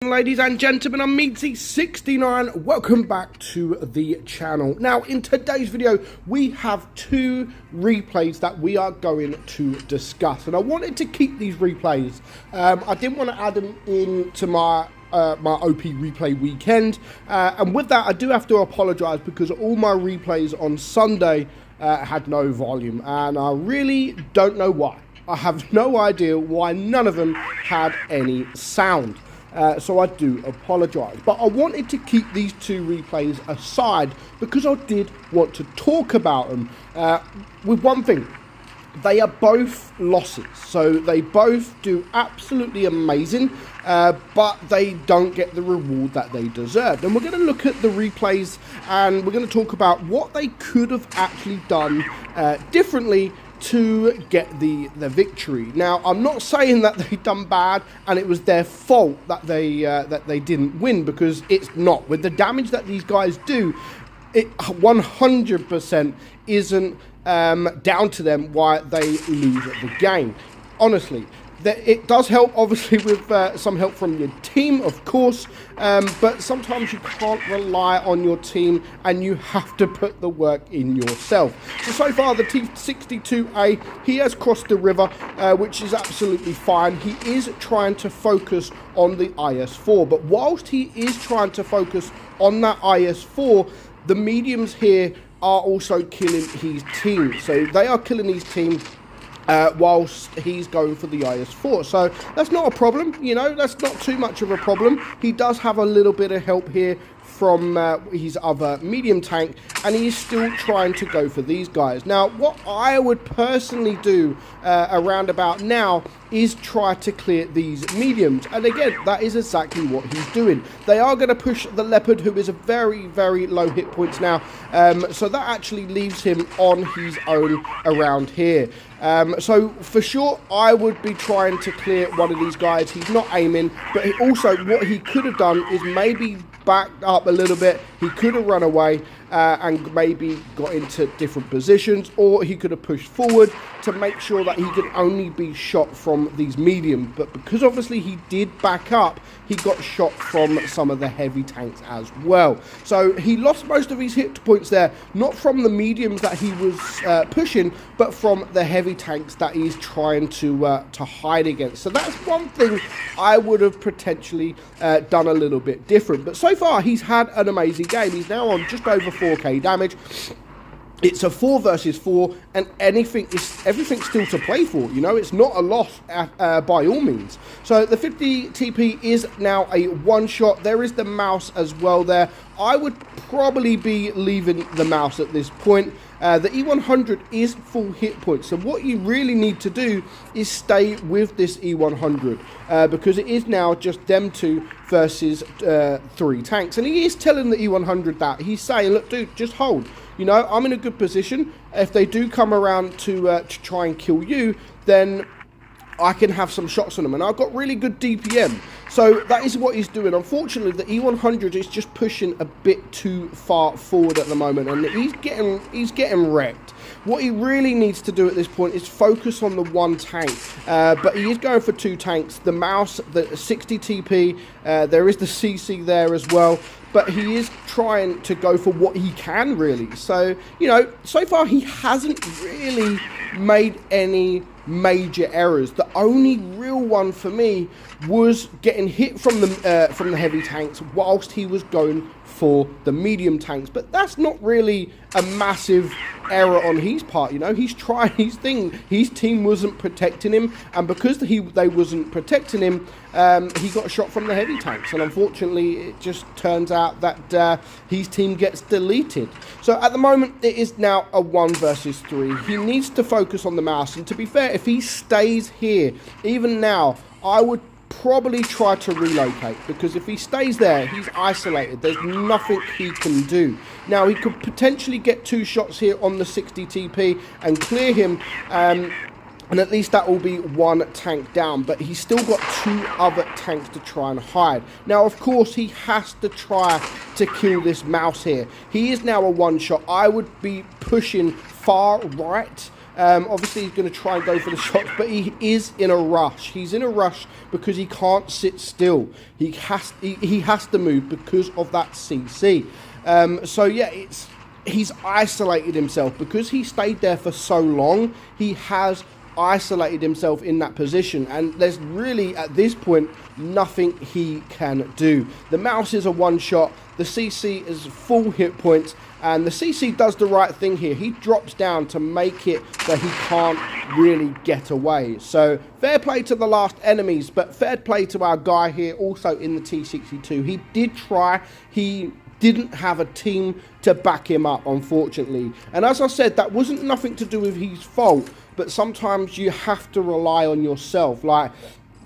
Ladies and gentlemen, I'm meadsy69. Welcome back to the channel. Now, in today's video, we have two replays that we are going to discuss. And I wanted to keep these replays. I didn't want to add them into my OP replay weekend. And with that, I do have to apologize because all my replays on Sunday had no volume. And I really don't know why. I have no idea why none of them had any sound. So I do apologise. But I wanted to keep these two replays aside because I did want to talk about them. With one thing, they are both losses. So they both do absolutely amazing, but they don't get the reward that they deserved. And we're going to look at the replays and we're going to talk about what they could have actually done differently to get the victory. Now, I'm not saying that they done bad and it was their fault that they didn't win, because it's not. With the damage that these guys do, it 100% isn't down to them why they lose the game. Honestly, it does help, obviously, with some help from your team, of course, but sometimes you can't rely on your team and you have to put the work in yourself. So far, the T62A, he has crossed the river, which is absolutely fine. He is trying to focus on the IS-4, but whilst he is trying to focus on that IS-4, the mediums here are also killing his team. So they are killing his team whilst he's going for the IS-4. So that's not a problem, you know, that's not too much of a problem. He does have a little bit of help here from his other medium tank, and he's still trying to go for these guys. Now, what I would personally do around about now is try to clear these mediums, and again, that is exactly what he's doing. They are going to push the Leopard, who is a very, very low hit points now, so that actually leaves him on his own around here. So for sure, I would be trying to clear one of these guys. He's not aiming, but also what he could have done is maybe backed up a little bit. He could have run away and maybe got into different positions, or he could have pushed forward to make sure that he could only be shot from these mediums. But because obviously he did back up, he got shot from some of the heavy tanks as well. So he lost most of his hit points there, not from the mediums that he was pushing, but from the heavy tanks that he's trying to hide against. So that's one thing I would have potentially done a little bit different. But so far, he's had an amazing game. He's now on just over 4k damage. It's a 4 versus 4, and everything's still to play for. You know, it's not a loss by all means. So the 50 TP is now a one-shot. There is the mouse as well there. I would probably be leaving the mouse at this point. The E100 is full hit points, so what you really need to do is stay with this E100 because it is now just them two versus 3 tanks. And he is telling the E100 that. He's saying, look, dude, just hold. You know, I'm in a good position. If they do come around to try and kill you, then I can have some shots on them, and I've got really good DPM. So that is what he's doing. Unfortunately, the E100 is just pushing a bit too far forward at the moment, and he's getting wrecked. What he really needs to do at this point is focus on the one tank, but he is going for 2 tanks. The mouse, the 60 TP, there is the CC there as well, but he is trying to go for what he can, really. So, you know, so far he hasn't really made any major errors. The only real one for me was getting hit from the heavy tanks whilst he was going for the medium tanks, but that's not really a massive error on his part. You know, he's trying his thing. His team wasn't protecting him, and because they wasn't protecting him, he got shot from the heavy tanks, and unfortunately it just turns out that his team gets deleted. So at the moment it is now a 1 versus 3. He needs to focus on the mouse, and to be fair, if he stays here even now, I would probably try to relocate, because if he stays there, he's isolated. There's nothing he can do. Now, he could potentially get 2 shots here on the 60 TP and clear him, and at least that will be 1 tank down, but he's still got 2 other tanks to try and hide. Now, of course, he has to try to kill this mouse here. He is now a 1-shot. I would be pushing far right Obviously, he's going to try and go for the shots, but he is in a rush. He's in a rush because he can't sit still. He has to move because of that CC. So yeah, he's isolated himself because he stayed there for so long. He has isolated himself in that position, and there's really at this point nothing he can do. The mouse is a one shot, the CC is full hit points, and the CC does the right thing here. He drops down to make it that he can't really get away. So fair play to the last enemies, but fair play to our guy here also in the T62. He did try, he didn't have a team to back him up, unfortunately. And as I said, that wasn't nothing to do with his fault, but sometimes you have to rely on yourself. Like,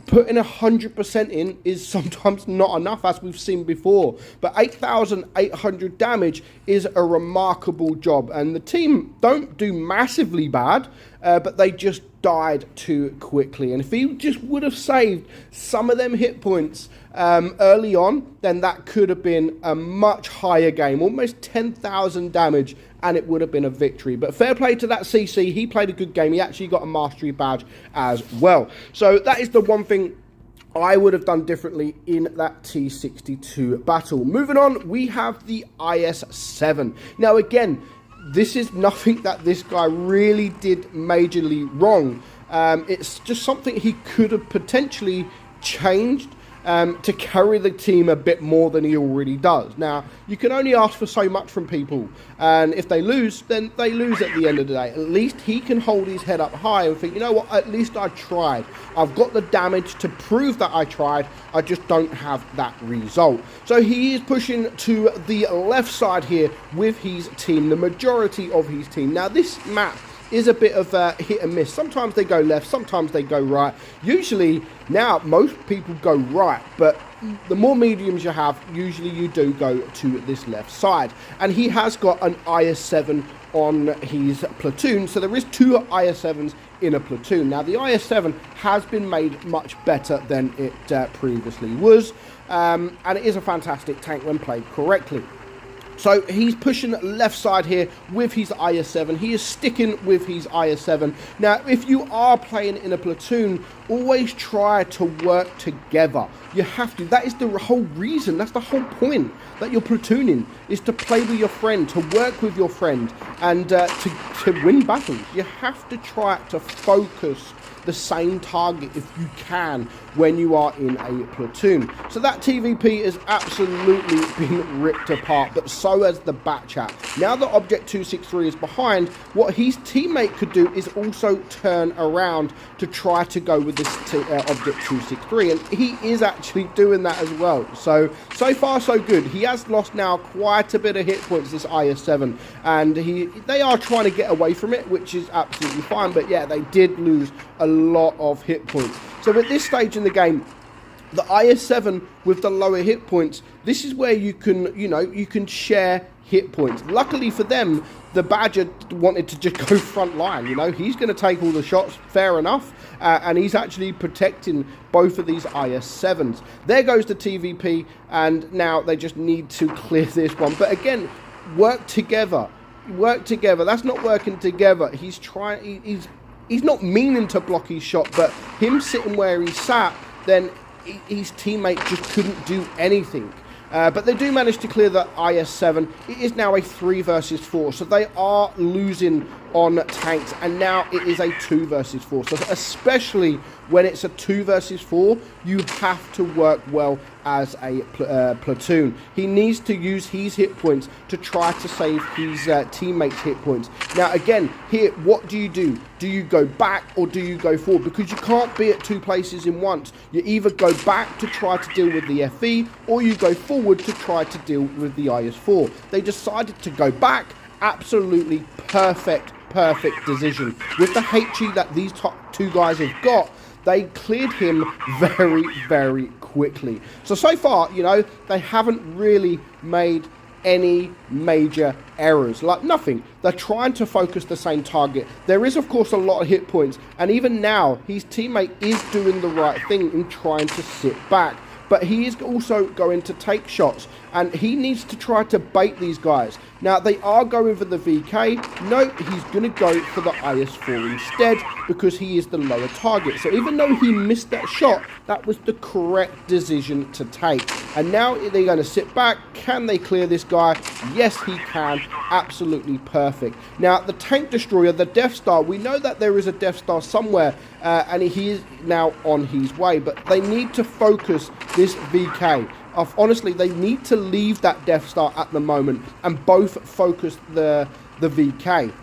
putting 100% in is sometimes not enough, as we've seen before. But 8,800 damage is a remarkable job. And the team don't do massively bad, but they just died too quickly. And if he just would have saved some of them hit points early on, then that could have been a much higher game, almost 10,000 damage, and it would have been a victory. But fair play to that CC. He played a good game. He actually got a mastery badge as well. So that is the one thing I would have done differently in that T62 battle. Moving on, we have the IS-7. Now again, this is nothing that this guy really did majorly wrong. It's just something he could have potentially changed to carry the team a bit more than he already does. Now, you can only ask for so much from people, and if they lose, then they lose at the end of the day. At least he can hold his head up high and think, you know what, at least I tried. I've got the damage to prove that I tried, I just don't have that result. So he is pushing to the left side here with his team, the majority of his team. Now, this map is a bit of hit and miss. Sometimes they go left, sometimes they go right. Usually, now, most people go right, but the more mediums you have, usually you do go to this left side. And he has got an IS-7 on his platoon, so there is two IS-7s in a platoon. Now, the IS-7 has been made much better than it previously was, and it is a fantastic tank when played correctly. So he's pushing left side here with his IS-7. He is sticking with his IS-7. Now, if you are playing in a platoon, always try to work together. You have to. That is the whole reason. That's the whole point that you're platooning, is to play with your friend, to work with your friend, and to win battles. You have to try to focus the same target if you can when you are in a platoon. So that TVP has absolutely been ripped apart, but so has the bat chat. Now that Object 263 is behind, what his teammate could do is also turn around to try to go with this Object 263, and he is actually doing that as well. So far so good. He has lost now quite a bit of hit points, this IS-7, and they are trying to get away from it, which is absolutely fine, but yeah, they did lose a lot of hit points. So at this stage in the game, the IS-7 with the lower hit points, this is where you can, you can share hit points. Luckily for them, the Badger wanted to just go front line. He's going to take all the shots, fair enough, and he's actually protecting both of these IS-7s. There goes the TVP, and now they just need to clear this one. But again, work together. Work together. That's not working together. He's trying. He's not meaning to block his shot, but him sitting where he sat, then his teammate just couldn't do anything. But they do manage to clear the IS-7. It is now a 3 versus 4, so they are losing on tanks, and now it is a 2 versus 4. So especially when it's a 2 versus 4, you have to work well as a platoon. He needs to use his hit points to try to save his teammates' hit points. Now again, here, what do? Do you go back or do you go forward? Because you can't be at 2 places in once. You either go back to try to deal with the FE, or you go forward to try to deal with the IS-4. They decided to go back. Absolutely perfect decision. With the HE that these top 2 guys have got, they cleared him very, very quickly. So far, they haven't really made any major errors, like nothing. They're trying to focus the same target. There is, of course, a lot of hit points, and even now, his teammate is doing the right thing in trying to sit back. But he is also going to take shots, and he needs to try to bait these guys. Now, they are going for the VK. Nope, he's going to go for the IS-4 instead because he is the lower target. So even though he missed that shot, that was the correct decision to take. And now they're going to sit back. Can they clear this guy? Yes, he can. Absolutely perfect. Now, the tank destroyer, the Death Star, we know that there is a Death Star somewhere, and he is now on his way. But they need to focus this VK. Honestly, they need to leave that Death Star at the moment and both focus the VK.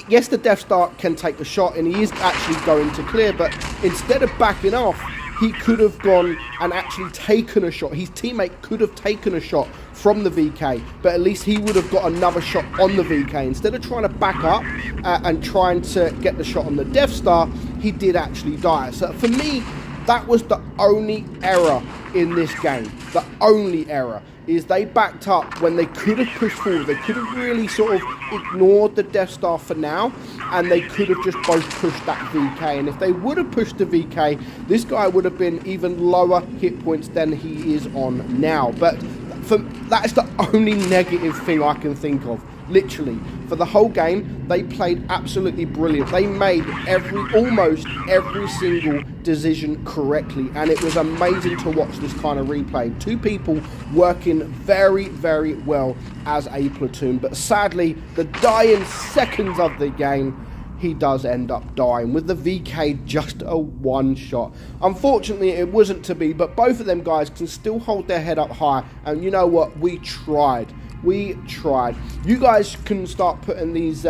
Yes, the Death Star can take the shot, and he is actually going to clear, but instead of backing off, he could have gone and actually taken a shot. His teammate could have taken a shot from the VK, but at least he would have got another shot on the VK. Instead of trying to back up and trying to get the shot on the Death Star, he did actually die. So for me, that was the only error in this game. The only error is they backed up when they could have pushed forward. They could have really sort of ignored the Death Star for now, and they could have just both pushed that VK. And if they would have pushed the VK, this guy would have been even lower hit points than he is on now. But that is the only negative thing I can think of. Literally, for the whole game, they played absolutely brilliant. They made almost every single decision correctly, and it was amazing to watch this kind of replay. Two people working very, very well as a platoon, but sadly, the dying seconds of the game, he does end up dying with the VK just a one shot. Unfortunately, it wasn't to be, but both of them guys can still hold their head up high, and you know what? We tried. We tried. You guys can start putting these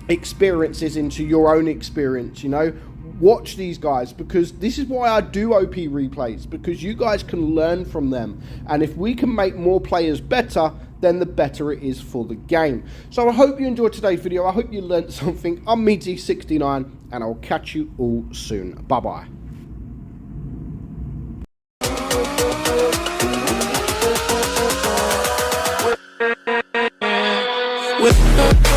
experiences into your own experience, you know. Watch these guys, because this is why I do OP replays, because you guys can learn from them. And if we can make more players better, then the better it is for the game. So I hope you enjoyed today's video. I hope you learned something. I'm meadsy69, and I'll catch you all soon. Bye-bye. With